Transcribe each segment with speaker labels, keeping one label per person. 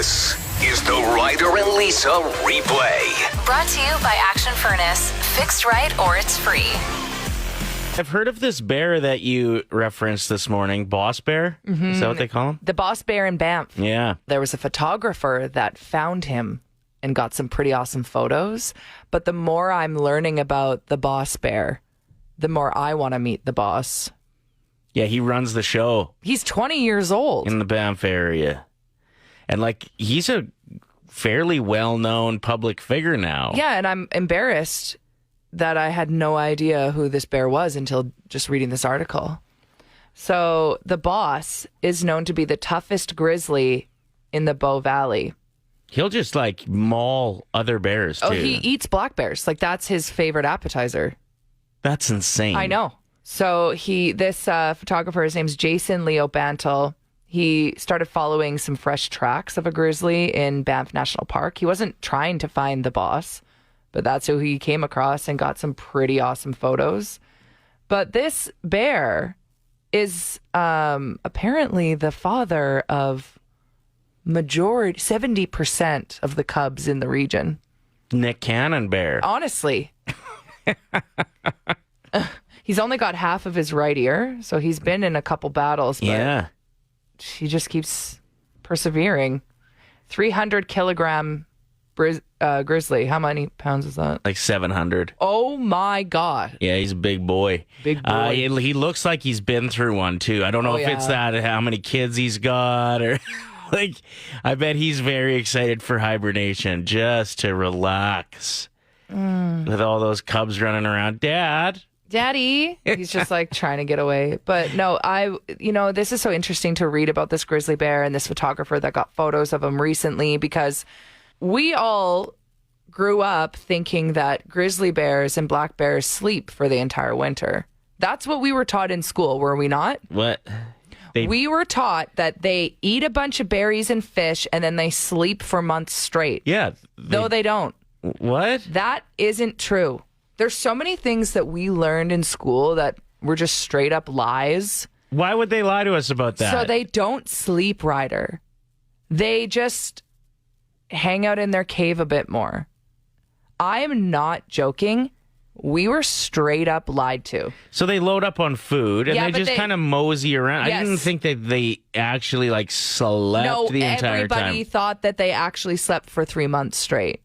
Speaker 1: This is the Ryder and Lisa replay.
Speaker 2: Brought to you by Action Furnace. Fixed right or it's free.
Speaker 3: I've heard of this bear that you referenced this morning, Boss Bear. Is that what they call him?
Speaker 4: The Boss Bear in Banff.
Speaker 3: Yeah.
Speaker 4: There was a photographer that found him and got some pretty awesome photos. But the more I'm learning about the Boss Bear, the more I want to meet the boss.
Speaker 3: Yeah, he runs the show
Speaker 4: He's 20 years old.
Speaker 3: in the Banff area. And, he's a fairly well-known public figure now.
Speaker 4: Yeah, and I'm embarrassed that I had no idea who this bear was until just reading this article. So the boss is known to be the toughest grizzly in the Bow Valley.
Speaker 3: He'll just, maul other bears, too.
Speaker 4: Oh, he eats black bears. That's his favorite appetizer.
Speaker 3: That's insane.
Speaker 4: I know. So this photographer, his name's Jason Leo Bantle. He started following some fresh tracks of a grizzly in Banff National Park. He wasn't trying to find the boss, but that's who he came across and got some pretty awesome photos. But this bear is apparently the father of 70% of the cubs in the region.
Speaker 3: Nick Cannon bear.
Speaker 4: Honestly. He's only got half of his right ear, so he's been in a couple battles, but
Speaker 3: Yeah.
Speaker 4: he just keeps persevering. 300-kilogram grizzly. How many pounds is that?
Speaker 3: 700.
Speaker 4: Oh, my God.
Speaker 3: Yeah, he's a big boy.
Speaker 4: Big boy.
Speaker 3: He looks like he's been through one, too. I don't know if it's that, how many kids he's got, or... I bet he's very excited for hibernation, just to relax with all those cubs running around.
Speaker 4: Daddy. He's just trying to get away. But no, this is so interesting to read about this grizzly bear and this photographer that got photos of him recently, because we all grew up thinking that grizzly bears and black bears sleep for the entire winter. That's what we were taught in school, were we not?
Speaker 3: What?
Speaker 4: We were taught that they eat a bunch of berries and fish and then they sleep for months straight.
Speaker 3: Yeah.
Speaker 4: Though they don't.
Speaker 3: What?
Speaker 4: That isn't true. There's so many things that we learned in school that were just straight up lies.
Speaker 3: Why would they lie to us about that?
Speaker 4: So they don't sleep, Ryder. They just hang out in their cave a bit more. I am not joking. We were straight up lied to.
Speaker 3: So they load up on food and
Speaker 4: Yeah,
Speaker 3: they
Speaker 4: but
Speaker 3: just kind of mosey around.
Speaker 4: Yes.
Speaker 3: I didn't think that they actually slept the entire time.
Speaker 4: Everybody thought that they actually slept for 3 months straight.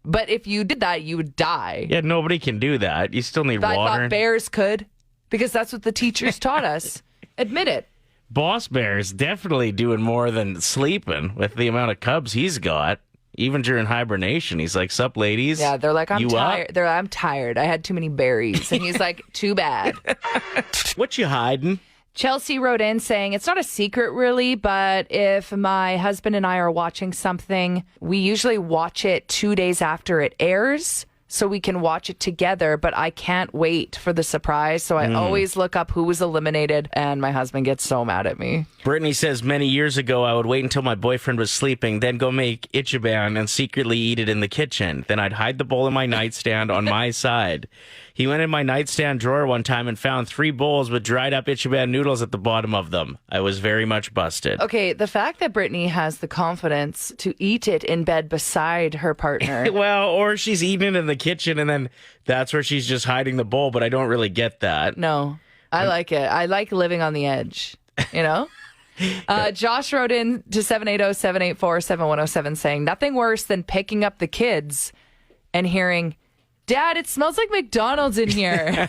Speaker 4: But if you did that, you would die.
Speaker 3: Yeah, nobody can do that. You still need
Speaker 4: I
Speaker 3: water.
Speaker 4: thought bears could, because that's what the teachers taught us. Admit it.
Speaker 3: Boss Bear's definitely doing more than sleeping with the amount of cubs he's got. Even during hibernation, he's like, "Sup, ladies?"
Speaker 4: Yeah, they're like, "I'm
Speaker 3: You
Speaker 4: tired."
Speaker 3: up?
Speaker 4: They're like, "I'm tired. I had too many berries," and he's like, "Too bad."
Speaker 3: What you hiding?
Speaker 4: Chelsea wrote in saying, "It's not a secret really, but if my husband and I are watching something, we usually watch it 2 days after it airs so we can watch it together, but I can't wait for the surprise. So I always look up who was eliminated, and my husband gets so mad at me."
Speaker 3: Brittany says, "Many years ago, I would wait until my boyfriend was sleeping, then go make Ichiban and secretly eat it in the kitchen. Then I'd hide the bowl in my nightstand on my side. He went in my nightstand drawer one time and found 3 bowls with dried up Ichiban noodles at the bottom of them. I was very much busted."
Speaker 4: Okay, the fact that Brittany has the confidence to eat it in bed beside her partner.
Speaker 3: Well, or she's eating it in the kitchen and then that's where she's just hiding the bowl, but I don't really get that.
Speaker 4: No, I like it. I like living on the edge, you know? Josh wrote in to 780-784-7107 saying, "Nothing worse than picking up the kids and hearing, 'Dad, it smells like McDonald's in here.'"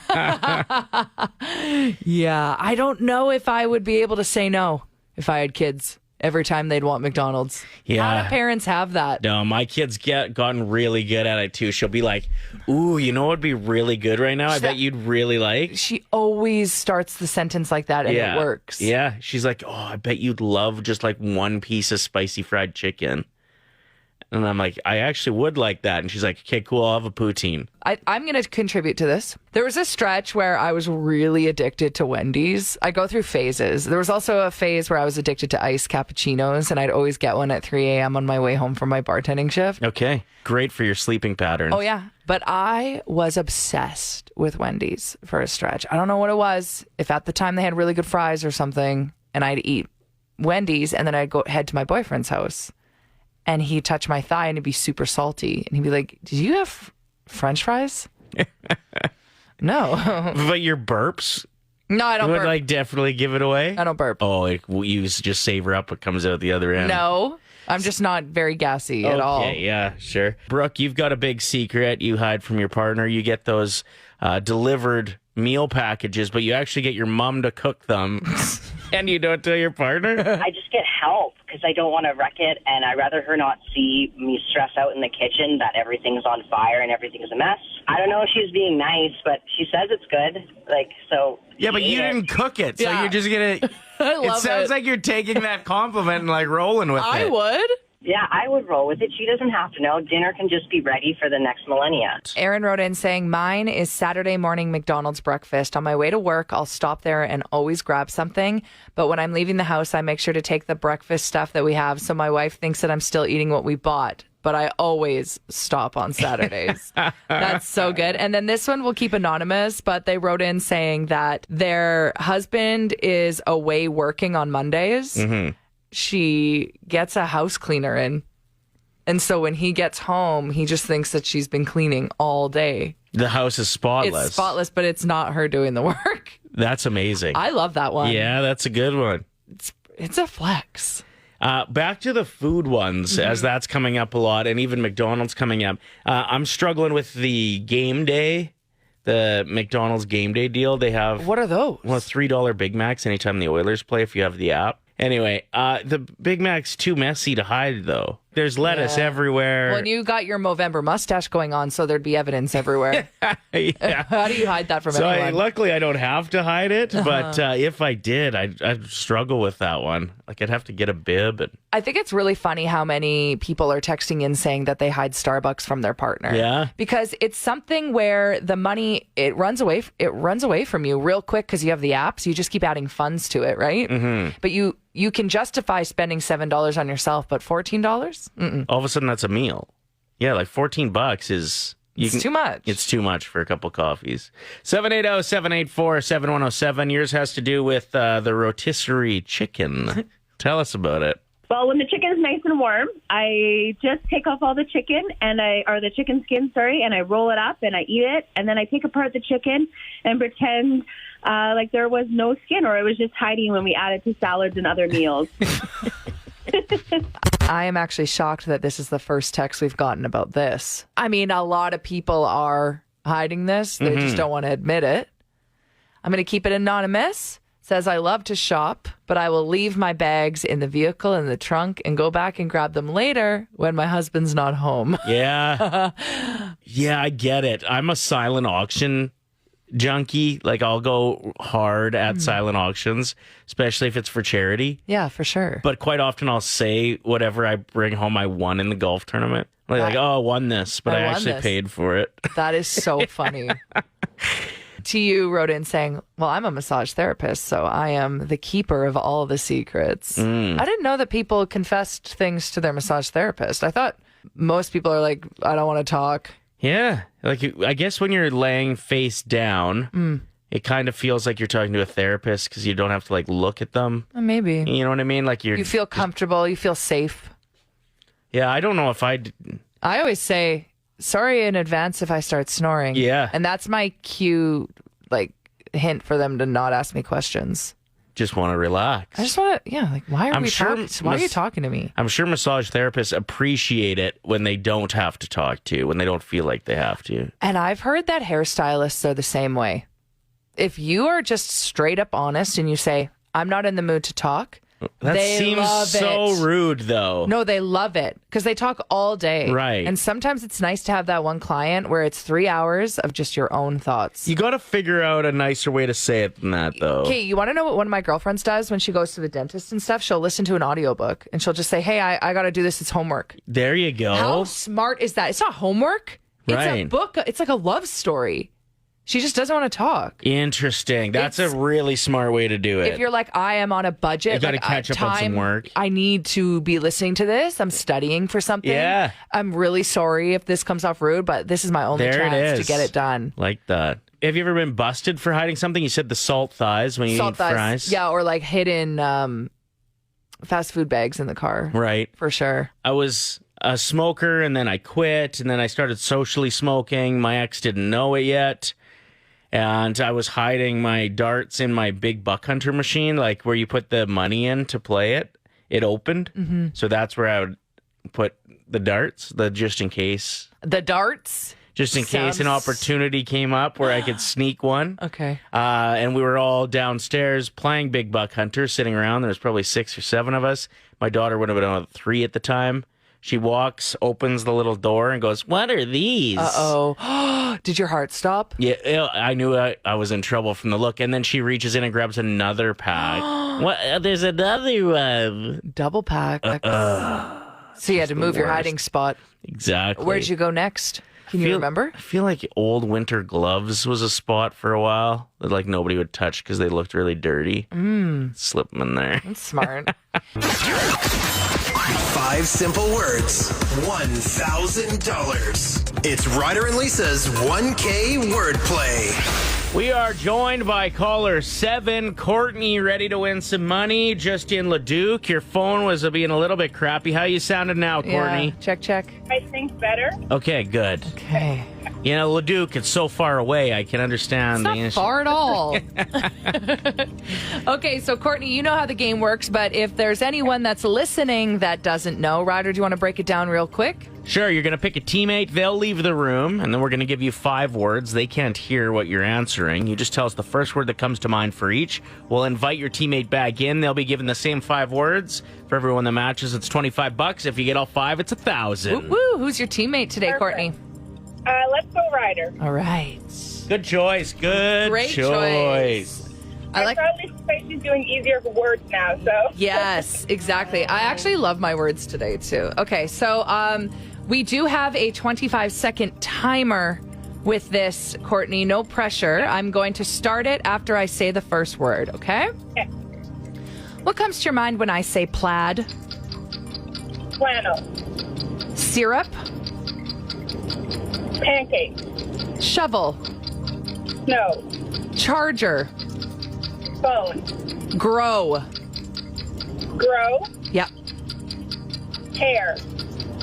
Speaker 4: Yeah, I don't know if I would be able to say no if I had kids every time they'd want McDonald's.
Speaker 3: Yeah.
Speaker 4: How do parents have that?
Speaker 3: No, my kid's gotten really good at it too. She'll be like, "Ooh, you know what would be really good right now? I bet you'd really like."
Speaker 4: She always starts the sentence like that, and it works.
Speaker 3: Yeah. She's like, "Oh, I bet you'd love just one piece of spicy fried chicken." And I'm like, "I actually would like that." And she's like, "Okay, cool, I'll have a poutine."
Speaker 4: I'm going to contribute to this. There was a stretch where I was really addicted to Wendy's. I go through phases. There was also a phase where I was addicted to iced cappuccinos, and I'd always get one at 3 a.m. on my way home from my bartending shift.
Speaker 3: Okay, great for your sleeping patterns.
Speaker 4: Oh, yeah. But I was obsessed with Wendy's for a stretch. I don't know what it was. If at the time they had really good fries or something, and I'd eat Wendy's, and then I'd head to my boyfriend's house. and he'd touch my thigh and it'd be super salty. And he'd be like, did you have French fries? No.
Speaker 3: But your burps
Speaker 4: No, I don't
Speaker 3: would
Speaker 4: burp.
Speaker 3: like definitely give it away.
Speaker 4: I don't burp.
Speaker 3: Oh, you just savor up what comes out the other end.
Speaker 4: No, I'm just not very gassy at all.
Speaker 3: Okay, yeah, sure. Brooke, you've got a big secret you hide from your partner. You get those delivered meal packages, but you actually get your mom to cook them, and you don't tell your partner?
Speaker 5: I just get help because I don't want to wreck it, and I'd rather her not see me stress out in the kitchen that everything's on fire and everything's a mess. I don't know if she's being nice, but she says it's good.
Speaker 3: Yeah, but you didn't cook it, so
Speaker 4: Yeah.
Speaker 3: you're just going to...
Speaker 4: I love
Speaker 3: It sounds like you're taking that compliment and like rolling with
Speaker 4: I
Speaker 3: it.
Speaker 4: would.
Speaker 5: Yeah, I would roll with it. She doesn't have to know. Dinner can just be ready for the next millennia.
Speaker 4: Aaron wrote in saying, mine is Saturday morning McDonald's breakfast. On my way to work, I'll stop there and always grab something. But when I'm leaving the house, I make sure to take the breakfast stuff that we have so my wife thinks that I'm still eating what we bought. But I always stop on Saturdays. That's so good. And then this one we'll keep anonymous, but they wrote in saying that their husband is away working on Mondays. Mm-hmm. She gets a house cleaner in. And so when he gets home, he just thinks that she's been cleaning all day.
Speaker 3: The house is spotless.
Speaker 4: It's spotless, but it's not her doing the work.
Speaker 3: That's amazing.
Speaker 4: I love that one.
Speaker 3: Yeah, that's a good one.
Speaker 4: It's a flex.
Speaker 3: Back to the food ones, as that's coming up a lot, and even McDonald's coming up. I'm struggling with the game day, the McDonald's game day deal. They have
Speaker 4: What are those?
Speaker 3: $3 Big Macs anytime the Oilers play if you have the app. Anyway, the Big Mac's too messy to hide, though. There's lettuce everywhere.
Speaker 4: Well, you got your Movember mustache going on, so there'd be evidence everywhere.
Speaker 3: Yeah.
Speaker 4: How do you hide that from
Speaker 3: So
Speaker 4: anyone?
Speaker 3: luckily, I don't have to hide it, but if I did, I'd struggle with that one. Like, I'd have to get a bib. And
Speaker 4: I think it's really funny how many people are texting in saying that they hide Starbucks from their partner.
Speaker 3: Yeah.
Speaker 4: Because it's something where the money, it runs away from you real quick because you have the app, so you just keep adding funds to it, right? Mm-hmm. But you can justify spending $7 on yourself, but $14?
Speaker 3: all of a sudden, that's a meal. Yeah, like $14 is...
Speaker 4: It's too much.
Speaker 3: It's too much for a couple coffees. 780-784-7107. Yours has to do with the rotisserie chicken. Tell us about it.
Speaker 6: Well, when the chicken is nice and warm, I just take off all the chicken or the chicken skin, and I roll it up and I eat it. And then I take apart the chicken and pretend like there was no skin, or it was just hiding when we add it to salads and other meals.
Speaker 4: I am actually shocked that this is the first text we've gotten about this. I mean, a lot of people are hiding this. They just don't want to admit it. I'm going to keep it anonymous. Says, I love to shop, but I will leave my bags in the vehicle in the trunk and go back and grab them later when my husband's not home.
Speaker 3: Yeah. Yeah, I get it. I'm a silent auction junkie. Like, I'll go hard at silent auctions, especially if it's for charity.
Speaker 4: Yeah, for sure.
Speaker 3: But quite often I'll say whatever I bring home I won in the golf tournament. Like, oh, I won this, but I
Speaker 4: won
Speaker 3: actually
Speaker 4: this.
Speaker 3: paid for it.
Speaker 4: That is so funny. TU wrote in saying, well, I'm a massage therapist, so I am the keeper of all the secrets. I didn't know that people confessed things to their massage therapist. I thought most people are like, I don't want to talk.
Speaker 3: Yeah. Like, I guess when you're laying face down, it kind of feels like you're talking to a therapist because you don't have to, like, look at them.
Speaker 4: Maybe.
Speaker 3: You know what I mean? Like,
Speaker 4: You feel comfortable. You feel safe.
Speaker 3: Yeah, I don't know if
Speaker 4: I always say, sorry in advance if I start snoring.
Speaker 3: Yeah.
Speaker 4: And that's my cue, like, hint for them to not ask me questions.
Speaker 3: just want to relax.
Speaker 4: I just want to, like, why are
Speaker 3: I'm
Speaker 4: we
Speaker 3: sure
Speaker 4: talking? Why are you talking to me?
Speaker 3: I'm sure massage therapists appreciate it when they don't have to talk to you, when they don't feel like they have to.
Speaker 4: And I've heard that hairstylists are the same way. If you are just straight up honest and you say, I'm not in the mood to talk,
Speaker 3: That
Speaker 4: they
Speaker 3: seems
Speaker 4: love
Speaker 3: so
Speaker 4: it.
Speaker 3: rude, though.
Speaker 4: No, they love it because they talk all day.
Speaker 3: Right.
Speaker 4: And sometimes it's nice to have that one client where it's 3 hours of just your own thoughts.
Speaker 3: You got to figure out a nicer way to say it than that, though.
Speaker 4: Okay, you want to know what one of my girlfriends does when she goes to the dentist and stuff? She'll listen to an audiobook and she'll just say, hey, I got to do this. It's homework.
Speaker 3: There you go.
Speaker 4: How smart is that? It's not homework. It's a
Speaker 3: Right.
Speaker 4: book. It's like a love story. She just doesn't want to talk.
Speaker 3: Interesting. That's a really smart way to do it.
Speaker 4: If you're like, I am on a budget,
Speaker 3: You gotta
Speaker 4: like,
Speaker 3: catch up on some work.
Speaker 4: I need to be listening to this. I'm studying for something.
Speaker 3: Yeah.
Speaker 4: I'm really sorry if this comes off rude, but this is my only
Speaker 3: There it
Speaker 4: chance
Speaker 3: is.
Speaker 4: to get it done.
Speaker 3: Like that. Have you ever been busted for hiding something? You said the salt thighs when you
Speaker 4: Salt
Speaker 3: eat
Speaker 4: thighs.
Speaker 3: fries.
Speaker 4: Yeah, or like hidden fast food bags in the car.
Speaker 3: Right.
Speaker 4: For sure.
Speaker 3: I was a smoker, and then I quit, and then I started socially smoking. My ex didn't know it yet. And I was hiding my darts in my big buck hunter machine, like where you put the money in to play it. It opened. Mm-hmm. So that's where I would put the darts, just in case.
Speaker 4: The darts?
Speaker 3: Just in case an opportunity came up where I could sneak one.
Speaker 4: Okay.
Speaker 3: And we were all downstairs playing big buck hunter, sitting around. There was probably 6 or 7 of us. My daughter would have been about 3 at the time. She walks, opens the little door, and goes, "What are these?"
Speaker 4: Uh-oh. Did your heart stop?
Speaker 3: Yeah, I knew I was in trouble from the look. And then she reaches in and grabs another pack. What? There's another one.
Speaker 4: Double pack. So you had to move your hiding spot.
Speaker 3: Exactly.
Speaker 4: Where'd you go next? Can you remember?
Speaker 3: I feel like old winter gloves was a spot for a while that like nobody would touch because they looked really dirty. Slip them in there.
Speaker 4: That's smart.
Speaker 1: 5 simple words, $1,000. It's Ryder and Lisa's 1K wordplay.
Speaker 3: We are joined by caller 7, Courtney, ready to win some money. Just in Leduc. Your phone was being a little bit crappy. How you sounding now, Courtney?
Speaker 4: Yeah. Check.
Speaker 6: I think better.
Speaker 3: Okay, good.
Speaker 4: Okay.
Speaker 3: You know, Leduc, it's so far away. I can understand
Speaker 4: It's
Speaker 3: the
Speaker 4: not
Speaker 3: issue.
Speaker 4: far at all. Okay, so Courtney, you know how the game works, but if there's anyone that's listening that doesn't know, Ryder, do you want to break it down real quick?
Speaker 3: Sure, you're going to pick a teammate. They'll leave the room, and then we're going to give you 5 words. They can't hear what you're answering. You just tell us the first word that comes to mind for each. We'll invite your teammate back in. They'll be given the same 5 words. For everyone that matches, it's $25. If you get all 5, it's $1,000.
Speaker 4: Woo! Who's your teammate today,
Speaker 6: Perfect.
Speaker 4: Courtney?
Speaker 6: Let's go Ryder.
Speaker 4: All right.
Speaker 3: Good choice. Good
Speaker 4: Great
Speaker 3: choice.
Speaker 4: I like.
Speaker 6: Probably space she's doing easier words now, so.
Speaker 4: Yes, exactly. I actually love my words today too. Okay, so we do have a 25-second timer with this, Courtney. No pressure. I'm going to start it after I say the first word. Okay.
Speaker 6: Okay.
Speaker 4: What comes to your mind when I say plaid?
Speaker 6: Flannel.
Speaker 4: Syrup.
Speaker 6: Pancake.
Speaker 4: Shovel.
Speaker 6: Snow.
Speaker 4: Charger.
Speaker 6: Phone.
Speaker 4: Grow.
Speaker 6: Grow.
Speaker 4: Yep.
Speaker 6: Hair.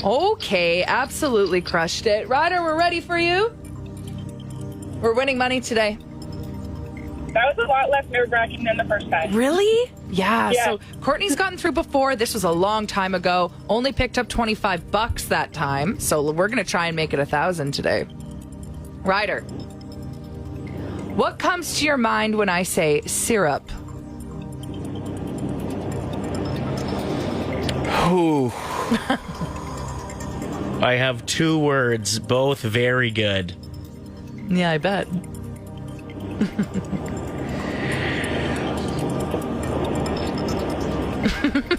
Speaker 4: Okay, absolutely crushed it. Ryder, we're ready for you. We're winning money today.
Speaker 6: That was a lot less nerve-wracking than the first time.
Speaker 4: Really? Yeah.
Speaker 6: Yeah.
Speaker 4: So Courtney's gotten through before. This was a long time ago. Only picked up $25 that time. So we're going to try and make it 1,000 today. Ryder, what comes to your mind when I say syrup?
Speaker 3: Ooh. I have 2 words, both very good.
Speaker 4: Yeah, I bet.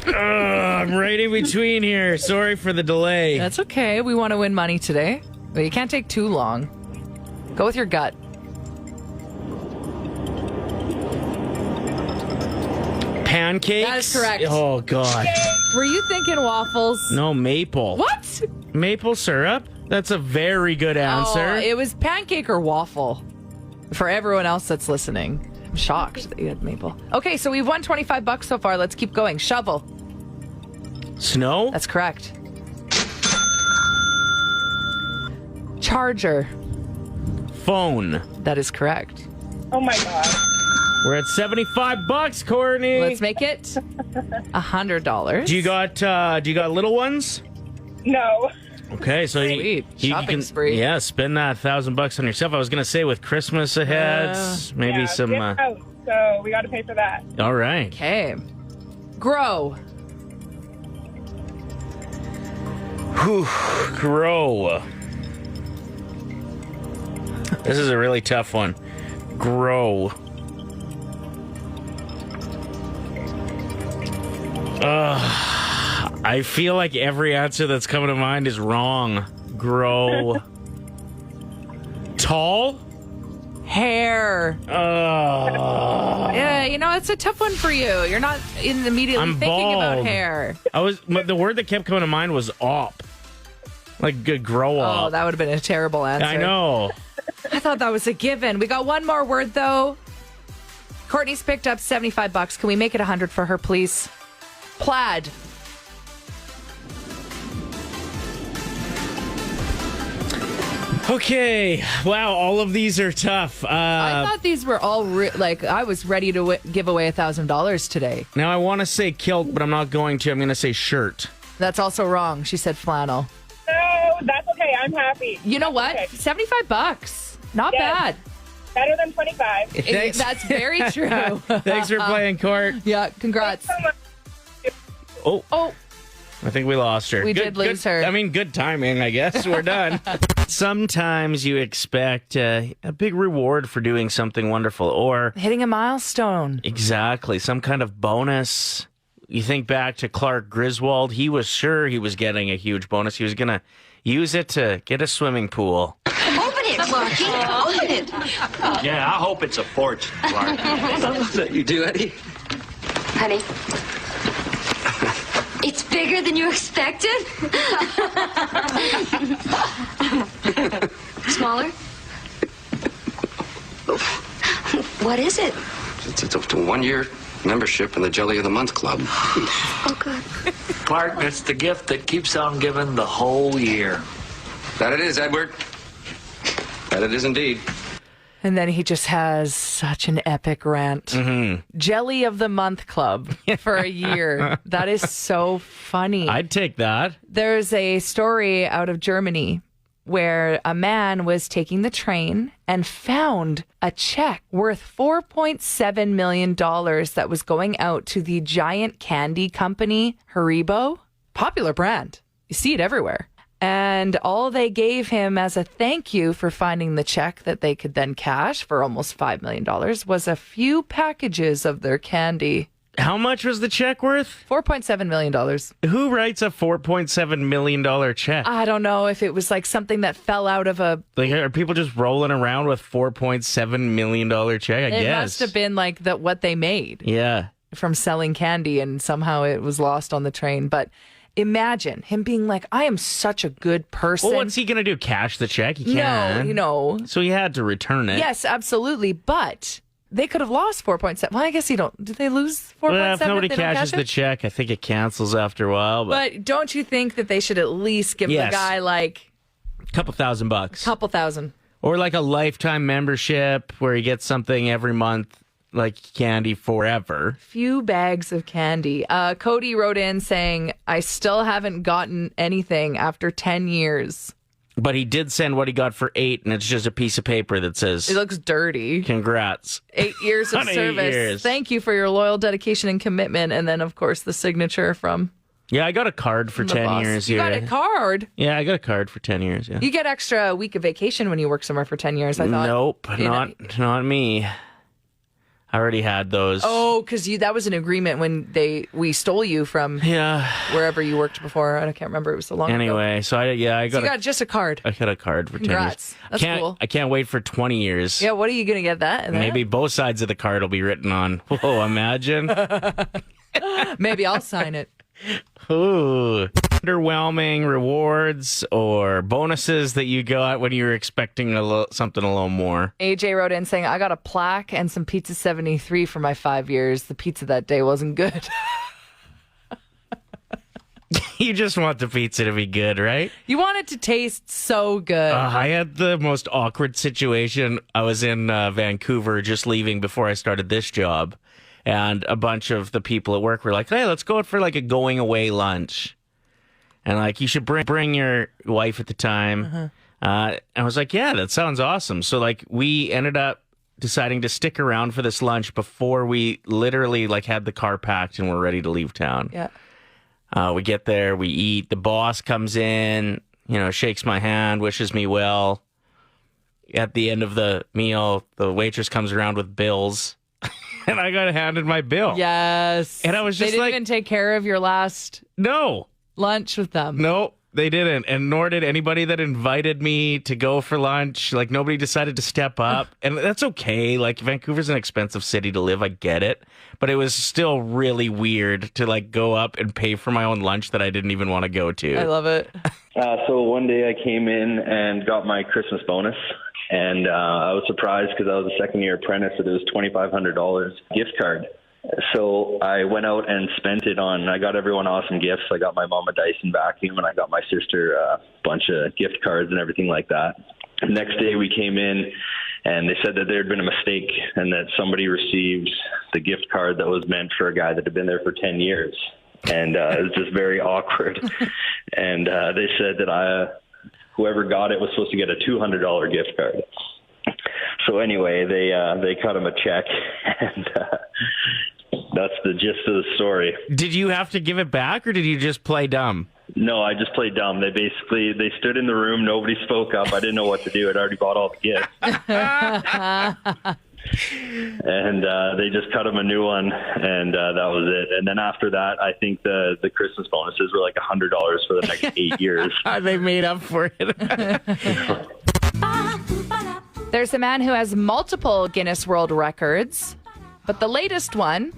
Speaker 3: I'm right in between here. Sorry for the delay.
Speaker 4: That's okay. We want to win money today. But you can't take too long. Go with your gut.
Speaker 3: Pancakes?
Speaker 4: That is correct.
Speaker 3: Oh, God.
Speaker 4: Were you thinking waffles?
Speaker 3: No, maple.
Speaker 4: What?
Speaker 3: Maple syrup? That's a very good answer.
Speaker 4: Oh, it was pancake or waffle. For everyone else that's listening, I'm shocked that you had maple. Okay, so we've won $25 so far. Let's keep going. Shovel.
Speaker 3: Snow?
Speaker 4: That's correct. Charger.
Speaker 3: Phone.
Speaker 4: That is correct.
Speaker 6: Oh my God.
Speaker 3: We're at $75, Courtney.
Speaker 4: Let's make it $100.
Speaker 3: Do you got little ones?
Speaker 6: No.
Speaker 3: Okay, so
Speaker 4: Sweet. Shopping spree.
Speaker 3: Yeah, spend that $1,000 on yourself. I was gonna say with Christmas ahead, maybe
Speaker 6: Yeah,
Speaker 3: some.
Speaker 6: it's out, so we got to pay for that.
Speaker 3: All right.
Speaker 4: Okay. Grow.
Speaker 3: Whew, grow. This is a really tough one. Grow. I feel like every answer that's coming to mind is wrong. Grow. Tall?
Speaker 4: Hair. Yeah, you know, it's a tough one for you. You're not immediately
Speaker 3: I'm
Speaker 4: thinking about
Speaker 3: bald.
Speaker 4: hair.
Speaker 3: The word that kept coming to mind was op. Like good grow up.
Speaker 4: Oh, that would have been a terrible answer.
Speaker 3: I know.
Speaker 4: I thought that was a given. We got one more word, though. Courtney's picked up $75. Can we make it 100 for her, please? Plaid.
Speaker 3: Okay. Wow, all of these are tough.
Speaker 4: I thought these were all I was ready to give away $1,000 today.
Speaker 3: Now, I want to say kilt, but I'm not going to. I'm going to say shirt.
Speaker 4: That's also wrong. She said flannel.
Speaker 7: No, that's okay. I'm happy.
Speaker 4: You know what?
Speaker 7: Okay.
Speaker 4: $75. Not bad.
Speaker 7: Better than 25.
Speaker 3: Thanks.
Speaker 4: That's very true.
Speaker 3: Thanks for playing, Court.
Speaker 4: Yeah, congrats.
Speaker 7: So much.
Speaker 4: Oh,
Speaker 3: I think we lost her.
Speaker 4: We did lose her.
Speaker 3: I mean, good timing, I guess. We're done. Sometimes you expect a big reward for doing something wonderful, or
Speaker 4: hitting a milestone.
Speaker 3: exactly, some kind of bonus. You think back to Clark Griswold. He was sure he was getting a huge bonus. He was going to use it to get a swimming pool.
Speaker 8: Open it, Clarky. Open it.
Speaker 9: Yeah, I hope it's a fortune, Clark.
Speaker 1: That you do, Eddie?
Speaker 8: Honey, it's bigger than you expected? Smaller? What is it?
Speaker 1: It's a 1-year membership in the Jelly of the Month Club.
Speaker 8: Oh, good.
Speaker 9: Clark, it's the gift that keeps on giving the whole year.
Speaker 1: That it is, Edward. That it is indeed.
Speaker 4: And then he just has such an epic rant. Jelly of the Month Club for a year. That is so funny.
Speaker 3: I'd take that.
Speaker 4: There's a story out of Germany where a man was taking the train and found a check worth $4.7 million that was going out to the giant candy company Haribo. Popular brand. You see it everywhere. And all they gave him as a thank you for finding the check that they could then cash for almost $5 million was a few packages of their candy.
Speaker 3: How much was the check worth?
Speaker 4: $4.7 million.
Speaker 3: Who writes a $4.7 million check?
Speaker 4: I don't know if it was like something that fell out of a...
Speaker 3: Like, are people just rolling around with $4.7 million check? I
Speaker 4: It
Speaker 3: guess.
Speaker 4: must have been like what they made
Speaker 3: Yeah.
Speaker 4: from selling candy, and somehow it was lost on the train. But imagine him being like, I am such a good person.
Speaker 3: Well, what's he going to do? Cash the check? He
Speaker 4: No,
Speaker 3: can.
Speaker 4: you know.
Speaker 3: So he had to return it.
Speaker 4: Yes, absolutely. But they could have lost 4.7. Well, I guess you don't. Did they lose 4.7?
Speaker 3: Well, if nobody
Speaker 4: they don't
Speaker 3: cashes
Speaker 4: cash
Speaker 3: the
Speaker 4: it?
Speaker 3: check, I think it cancels after a while.
Speaker 4: But don't you think that they should at least give
Speaker 3: Yes.
Speaker 4: the guy like
Speaker 3: a couple $1,000.
Speaker 4: couple thousand?
Speaker 3: Or like a lifetime membership where he gets something every month, like candy forever.
Speaker 4: Few bags of candy. Cody wrote in saying, I still haven't gotten anything after 10 years.
Speaker 3: But he did send what he got for 8, and it's just a piece of paper that says,
Speaker 4: It looks dirty.
Speaker 3: congrats.
Speaker 4: 8 years of
Speaker 3: On 8
Speaker 4: service.
Speaker 3: years.
Speaker 4: Thank you for your loyal dedication and commitment. And then, of course, the signature from
Speaker 3: Yeah, I got a card for
Speaker 4: the
Speaker 3: 10
Speaker 4: boss.
Speaker 3: years
Speaker 4: You
Speaker 3: here.
Speaker 4: got a card.
Speaker 3: Yeah, I got a card for 10 years, yeah.
Speaker 4: You get extra week of vacation when you work somewhere for 10 years, I thought.
Speaker 3: Nope,
Speaker 4: You know-
Speaker 3: not me. I already had those.
Speaker 4: Oh, because that was an agreement when we stole you from
Speaker 3: Yeah.
Speaker 4: wherever you worked before. I can't remember. It was so long ago.
Speaker 3: Anyway, so I
Speaker 4: So
Speaker 3: got
Speaker 4: you got just a card.
Speaker 3: I got a card for
Speaker 4: Congrats.
Speaker 3: 10 years.
Speaker 4: That's cool.
Speaker 3: I can't wait for 20 years.
Speaker 4: Yeah, what are you going to get that? and
Speaker 3: Maybe both sides of the card will be written on. Whoa, imagine.
Speaker 4: Maybe I'll sign it.
Speaker 3: Ooh. Underwhelming rewards or bonuses that you got when you were expecting something a little more.
Speaker 4: AJ wrote in saying, I got a plaque and some Pizza 73 for my 5 years. The pizza that day wasn't good.
Speaker 3: You just want the pizza to be good, right?
Speaker 4: You want it to taste so good.
Speaker 3: I had the most awkward situation. I was in Vancouver just leaving before I started this job. And a bunch of the people at work were like, hey, let's go out for like a going away lunch. And like, you should bring your wife at the time. And I was like, yeah, that sounds awesome. So like, we ended up deciding to stick around for this lunch before we literally like had the car packed and we're ready to leave town.
Speaker 4: Yeah.
Speaker 3: We get there, we eat. The boss comes in, shakes my hand, wishes me well. At the end of the meal, the waitress comes around with bills. And I got handed my bill.
Speaker 4: Yes.
Speaker 3: And I was just
Speaker 4: They didn't
Speaker 3: like,
Speaker 4: even take care of your last
Speaker 3: no,
Speaker 4: lunch with them.
Speaker 3: no, they didn't. And nor did anybody that invited me to go for lunch. Like, nobody decided to step up. And that's okay. Like, Vancouver's an expensive city to live. I get it. But it was still really weird to, like, go up and pay for my own lunch that I didn't even want to go to.
Speaker 4: I love it.
Speaker 10: So one day I came in and got my Christmas bonus. And I was surprised because I was a second-year apprentice that it was $2,500 gift card. So I went out and spent it on, I got everyone awesome gifts. I got my mom a Dyson vacuum, and I got my sister a bunch of gift cards and everything like that. The next day we came in, and they said that there had been a mistake and that somebody received the gift card that was meant for a guy that had been there for 10 years. And it was just very awkward. And they said that whoever got it was supposed to get a $200 gift card. So anyway, they cut him a check, and that's the gist of the story.
Speaker 3: Did you have to give it back, or did you just play dumb?
Speaker 10: No, I just played dumb. They stood in the room. Nobody spoke up. I didn't know what to do. I'd already bought all the gifts. And they just cut him a new one, and that was it. And then after that, I think the Christmas bonuses were like $100 for the next 8 years.
Speaker 3: They made up for it.
Speaker 4: There's a man who has multiple Guinness World Records, but the latest one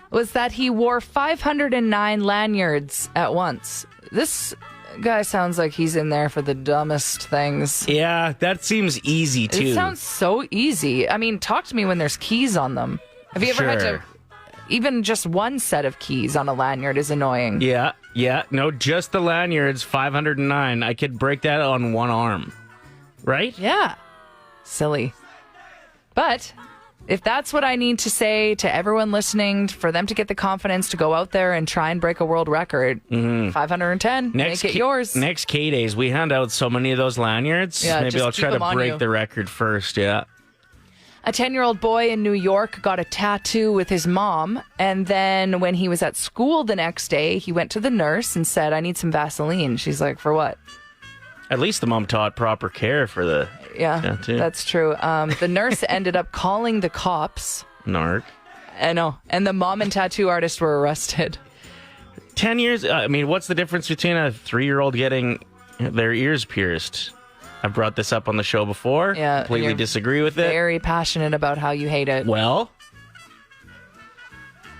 Speaker 4: was that he wore 509 lanyards at once. This guy sounds like he's in there for the dumbest things.
Speaker 3: Yeah, that seems easy, too.
Speaker 4: It sounds so easy. I mean, talk to me when there's keys on them. Have you ever had to... Even just one set of keys on a lanyard is annoying.
Speaker 3: Yeah. No, just the lanyards, 509. I could break that on one arm. Right?
Speaker 4: Yeah. Silly. But if that's what I need to say to everyone listening for them to get the confidence to go out there and try and break a world record, 510, make it yours.
Speaker 3: Next K-Days, we hand out so many of those lanyards.
Speaker 4: Yeah,
Speaker 3: maybe I'll try to break the record first, yeah.
Speaker 4: A 10-year-old boy in New York got a tattoo with his mom, and then when he was at school the next day, he went to the nurse and said, I need some Vaseline. She's like, for what?
Speaker 3: At least the mom taught proper care for the tattoo.
Speaker 4: That's true. The nurse ended up calling the cops.
Speaker 3: Narc.
Speaker 4: I know. And the mom and tattoo artist were arrested.
Speaker 3: 10 years? I mean, what's the difference between a 3-year-old getting their ears pierced? I've brought this up on the show before.
Speaker 4: Yeah.
Speaker 3: Completely disagree with it.
Speaker 4: Very passionate about how you hate it.
Speaker 3: Well?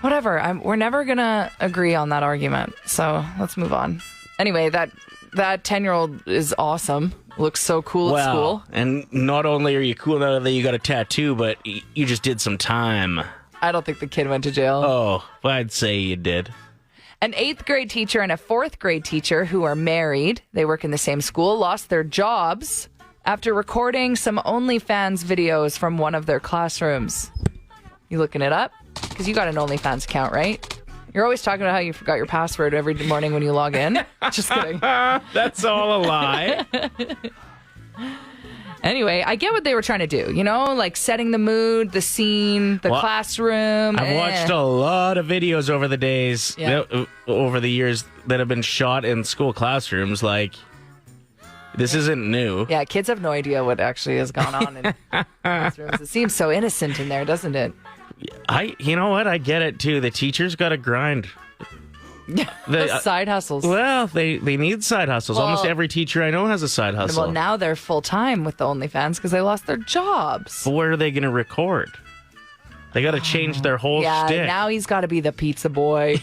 Speaker 4: Whatever. We're never going to agree on that argument. So let's move on. Anyway, that 10-year-old is awesome. Looks so cool at school.
Speaker 3: And not only are you cool now that you got a tattoo, but you just did some time.
Speaker 4: I don't think the kid went to jail.
Speaker 3: Oh, I'd say you did.
Speaker 4: An 8th grade teacher and a 4th grade teacher who are married, they work in the same school, lost their jobs after recording some OnlyFans videos from one of their classrooms. You looking it up? Because you got an OnlyFans account, right? You're always talking about how you forgot your password every morning when you log in. Just kidding.
Speaker 3: That's all a lie.
Speaker 4: Anyway, I get what they were trying to do. You know, like setting the mood, the scene, the classroom.
Speaker 3: I've watched a lot of videos over the days, over the years that have been shot in school classrooms. Like, this isn't new.
Speaker 4: Yeah, kids have no idea what actually has gone on in classrooms. It seems so innocent in there, doesn't it?
Speaker 3: You know what? I get it too. The teachers got to grind.
Speaker 4: The side hustles.
Speaker 3: Well, they need side hustles.
Speaker 4: Well,
Speaker 3: almost every teacher I know has a side hustle.
Speaker 4: Well, now they're full time with the OnlyFans because they lost their jobs.
Speaker 3: But where are they going to record? They got to change their whole shtick.
Speaker 4: Yeah, now he's got to be the pizza boy.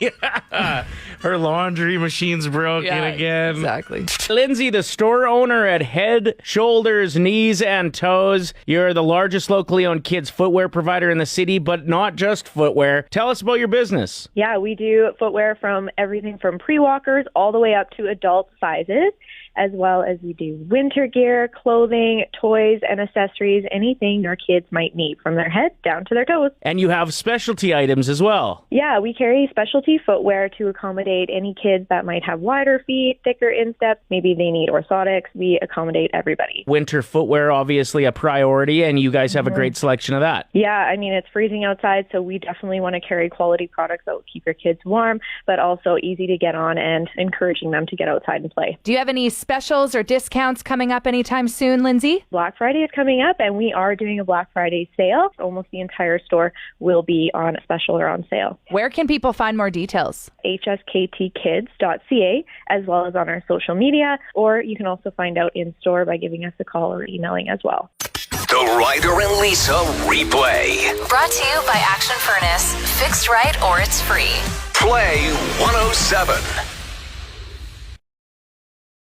Speaker 3: Yeah. Her laundry machine's broken again.
Speaker 4: Exactly.
Speaker 3: Lindsay, the store owner at Head, Shoulders, Knees, and Toes. You're the largest locally owned kids footwear provider in the city, but not just footwear. Tell us about your business.
Speaker 11: Yeah, we do footwear from everything from pre-walkers all the way up to adult sizes, as well as we do winter gear, clothing, toys, and accessories, anything your kids might need from their head down to their toes.
Speaker 3: And you have specialty items as well.
Speaker 11: Yeah, we carry specialty footwear to accommodate any kids that might have wider feet, thicker insteps. Maybe they need orthotics. We accommodate everybody.
Speaker 3: Winter footwear, obviously a priority, and you guys have a great selection of that.
Speaker 11: Yeah, I mean, it's freezing outside, so we definitely want to carry quality products that will keep your kids warm, but also easy to get on and encouraging them to get outside and play.
Speaker 12: Do you have any specials or discounts coming up anytime soon, Lindsay?
Speaker 11: Black Friday is coming up, and we are doing a Black Friday sale. Almost the entire store will be on special or on sale.
Speaker 12: Where can people find more details?
Speaker 11: hsktkids.ca, as well as on our social media, or you can also find out in store by giving us a call or emailing as well.
Speaker 1: The Ryder and Lisa replay.
Speaker 2: Brought to you by Action Furnace. Fixed right or it's free.
Speaker 1: Play 107.